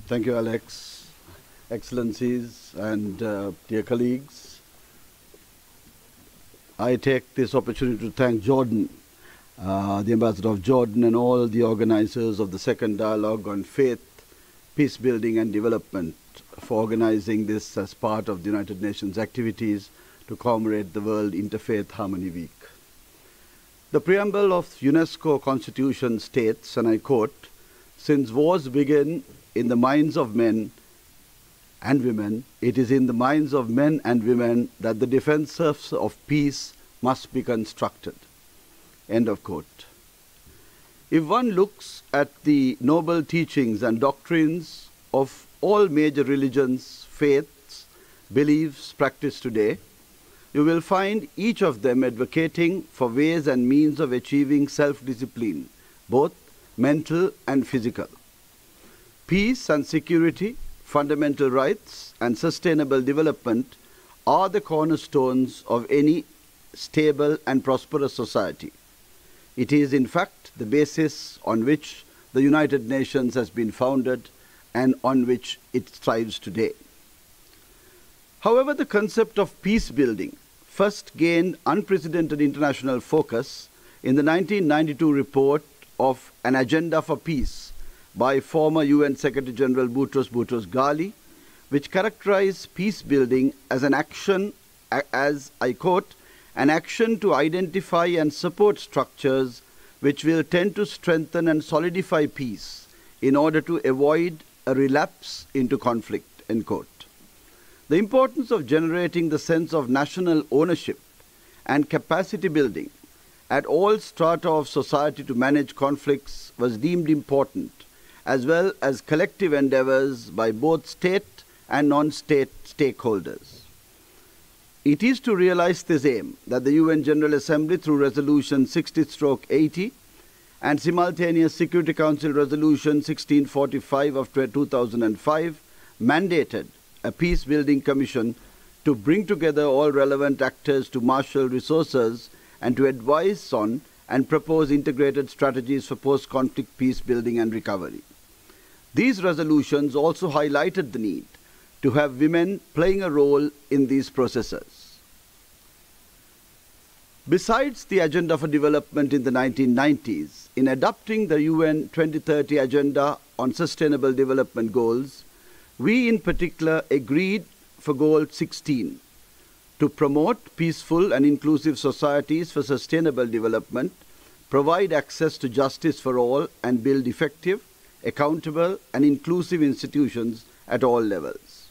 Thank you, Alex. Excellencies and dear colleagues, I take this opportunity to thank Jordan, the Ambassador of Jordan, and all the organizers of the second dialogue on faith, peace building and development for organizing this as part of the United Nations activities to commemorate the World Interfaith Harmony Week. The preamble of UNESCO Constitution states, and I quote, "Since wars begin in the minds of men and women, it is in the minds of men and women that the defenses of peace must be constructed." End of quote. If one looks at the noble teachings and doctrines of all major religions, faiths, beliefs practiced today, you will find each of them advocating for ways and means of achieving self-discipline, both mental and physical. Peace and security, fundamental rights, and sustainable development are the cornerstones of any stable and prosperous society. It is, in fact, the basis on which the United Nations has been founded and on which it strives today. However, the concept of peace building first gained unprecedented international focus in the 1992 report of An Agenda for Peace by former UN Secretary General Boutros Ghali, which characterized peace building as an action, as I quote, "an action to identify and support structures which will tend to strengthen and solidify peace in order to avoid a relapse into conflict," end quote. The importance of generating the sense of national ownership and capacity building at all strata of society to manage conflicts was deemed important, as well as collective endeavors by both state and non-state stakeholders. It is to realize this aim that the UN General Assembly, through Resolution 60/80 and simultaneous Security Council Resolution 1645 of 2005, mandated a peace-building commission to bring together all relevant actors to marshal resources and to advise on and propose integrated strategies for post-conflict peace building and recovery. These resolutions also highlighted the need to have women playing a role in these processes. Besides the Agenda for Development in the 1990s, in adopting the UN 2030 Agenda on Sustainable Development Goals, we in particular agreed for Goal 16 to promote peaceful and inclusive societies for sustainable development, provide access to justice for all, and build effective, accountable, and inclusive institutions at all levels.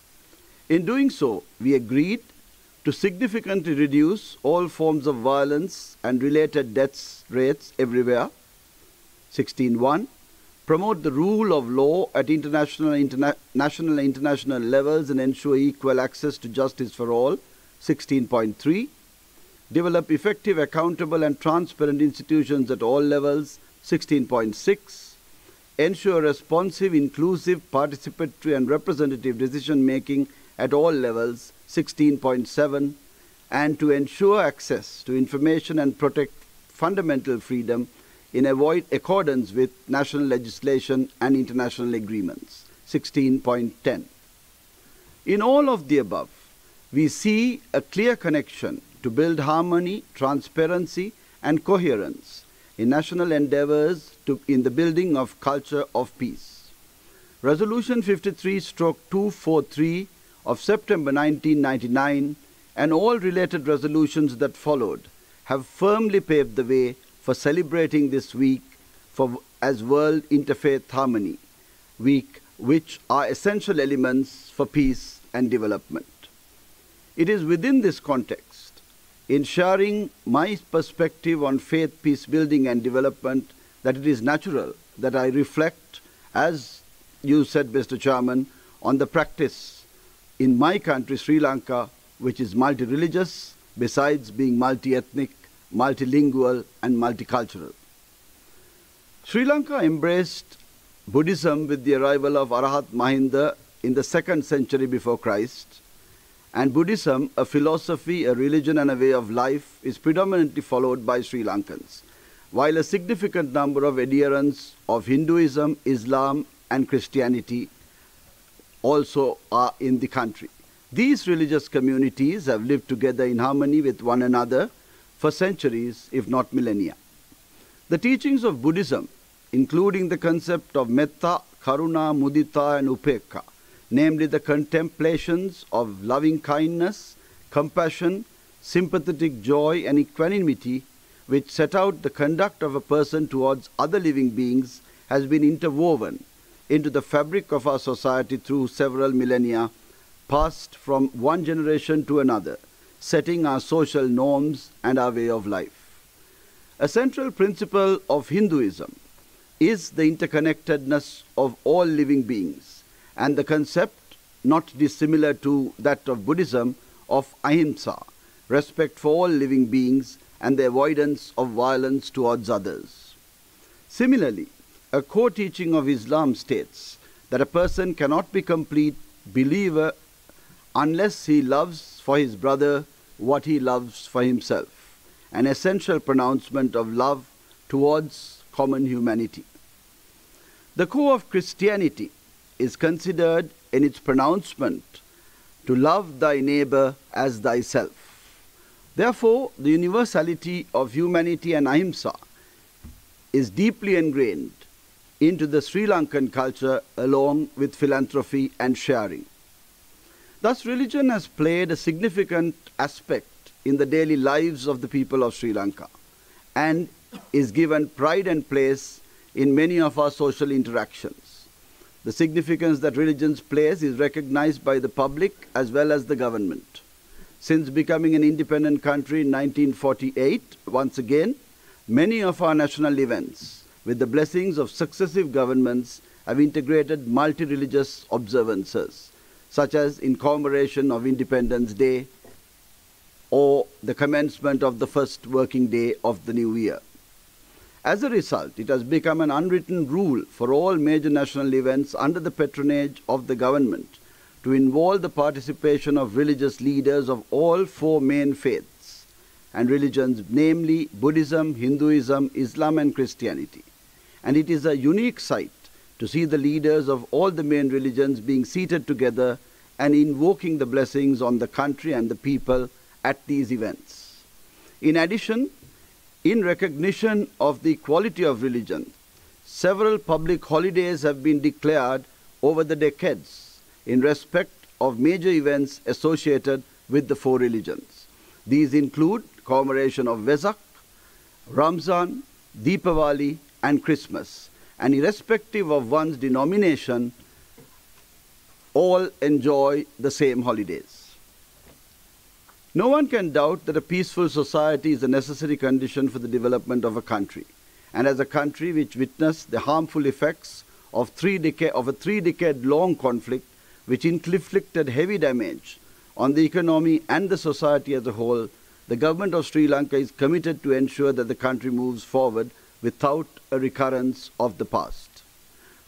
In doing so, we agreed to significantly reduce all forms of violence and related death rates everywhere. 16.1. Promote the rule of law at national and international levels and ensure equal access to justice for all. 16.3. Develop effective, accountable, and transparent institutions at all levels. 16.6. Ensure responsive, inclusive, participatory, and representative decision-making at all levels. 16.7. And to ensure access to information and protect fundamental freedom in accordance with national legislation and international agreements. 16.10. In all of the above, we see a clear connection to build harmony, transparency, and coherence in national endeavors in the building of culture of peace. Resolution 53/243 of September 1999 and all related resolutions that followed have firmly paved the way for celebrating this week as World Interfaith Harmony Week, which are essential elements for peace and development. It is within this context, in sharing my perspective on faith, peace building, and development, that it is natural that I reflect, as you said, Mr. Chairman, on the practice in my country, Sri Lanka, which is multi-religious, besides being multi-ethnic, multilingual, and multicultural. Sri Lanka embraced Buddhism with the arrival of Arahat Mahinda in the 2nd century before Christ, and Buddhism, a philosophy, a religion, and a way of life, is predominantly followed by Sri Lankans, while a significant number of adherents of Hinduism, Islam, and Christianity also are in the country. These religious communities have lived together in harmony with one another for centuries, if not millennia. The teachings of Buddhism, including the concept of metta, karuna, mudita and upekka, namely the contemplations of loving kindness, compassion, sympathetic joy and equanimity, which set out the conduct of a person towards other living beings, has been interwoven into the fabric of our society through several millennia, passed from one generation to another, setting our social norms and our way of life. A central principle of Hinduism is the interconnectedness of all living beings, and the concept, not dissimilar to that of Buddhism, of ahimsa, respect for all living beings and the avoidance of violence towards others. Similarly, a core teaching of Islam states that a person cannot be a complete believer unless he loves for his brother what he loves for himself, an essential pronouncement of love towards common humanity. The core of Christianity is considered in its pronouncement to love thy neighbor as thyself. Therefore, the universality of humanity and ahimsa is deeply ingrained into the Sri Lankan culture along with philanthropy and sharing. Thus, religion has played a significant aspect in the daily lives of the people of Sri Lanka and is given pride and place in many of our social interactions. The significance that religion plays is recognized by the public as well as the government. Since becoming an independent country in 1948, once again, many of our national events, with the blessings of successive governments, have integrated multi-religious observances, such as in commemoration of Independence Day or the commencement of the first working day of the new year. As a result, it has become an unwritten rule for all major national events under the patronage of the government to involve the participation of religious leaders of all four main faiths and religions, namely Buddhism, Hinduism, Islam and Christianity. And it is a unique sight to see the leaders of all the main religions being seated together and invoking the blessings on the country and the people at these events. In addition, in recognition of the equality of religion, several public holidays have been declared over the decades in respect of major events associated with the four religions. These include commemoration of Vesak, Ramzan, Deepavali and Christmas, and irrespective of one's denomination, all enjoy the same holidays. No one can doubt that a peaceful society is a necessary condition for the development of a country. And as a country which witnessed the harmful effects of a three-decade-long conflict which inflicted heavy damage on the economy and the society as a whole, the government of Sri Lanka is committed to ensure that the country moves forward without a recurrence of the past.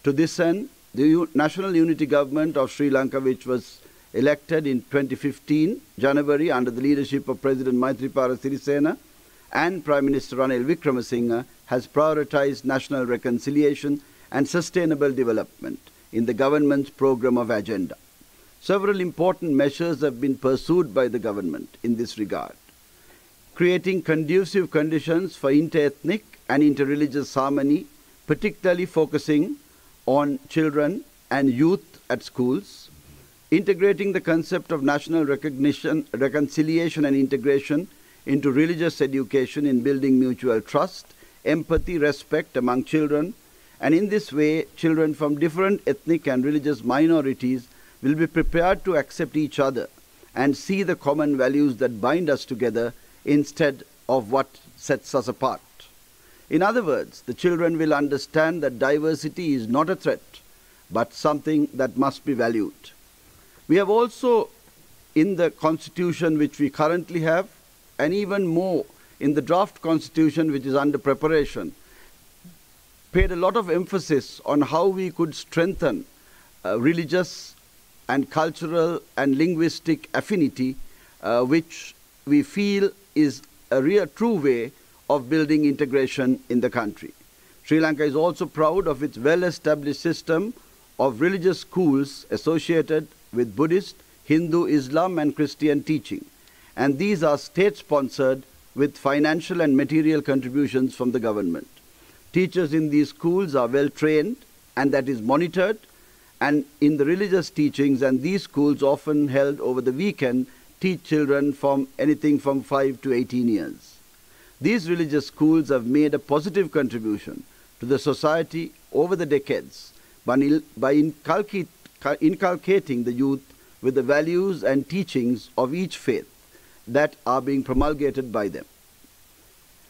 To this end, the National Unity Government of Sri Lanka, which was elected in 2015, January, under the leadership of President Maithripala Sirisena and Prime Minister Ranil Wickremesinghe, has prioritized national reconciliation and sustainable development in the government's program of agenda. Several important measures have been pursued by the government in this regard. Creating conducive conditions for inter-ethnic and inter-religious harmony, particularly focusing on children and youth at schools, integrating the concept of national recognition, reconciliation and integration into religious education in building mutual trust, empathy, respect among children, and in this way, children from different ethnic and religious minorities will be prepared to accept each other and see the common values that bind us together instead of what sets us apart. In other words, the children will understand that diversity is not a threat, but something that must be valued. We have also, in the constitution which we currently have, and even more in the draft constitution which is under preparation, paid a lot of emphasis on how we could strengthen religious and cultural and linguistic affinity, which we feel is a real true way of building integration in the country. Sri Lanka is also proud of its well-established system of religious schools associated with Buddhist, Hindu, Islam and Christian teaching, and these are state-sponsored with financial and material contributions from the government. Teachers in these schools are well trained and that is monitored, and in the religious teachings, and these schools often held over the weekend teach children from anything from 5 to 18 years. These religious schools have made a positive contribution to the society over the decades by inculcating the youth with the values and teachings of each faith that are being promulgated by them.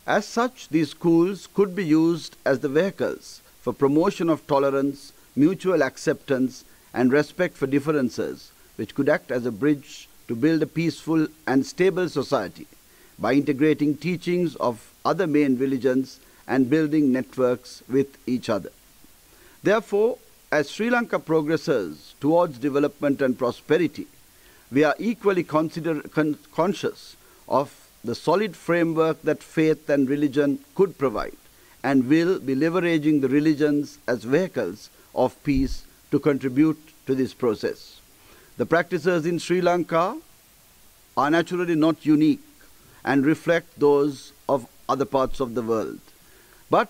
As such, these schools could be used as the vehicles for promotion of tolerance, mutual acceptance and respect for differences, which could act as a bridge to build a peaceful and stable society by integrating teachings of other main religions and building networks with each other. Therefore, as Sri Lanka progresses towards development and prosperity, we are equally conscious of the solid framework that faith and religion could provide, and will be leveraging the religions as vehicles of peace to contribute to this process. The practices in Sri Lanka are naturally not unique and reflect those of other parts of the world. But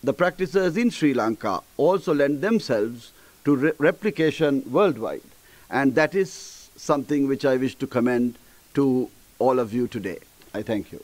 the practices in Sri Lanka also lend themselves to replication worldwide, and that is something which I wish to commend to all of you today. I thank you.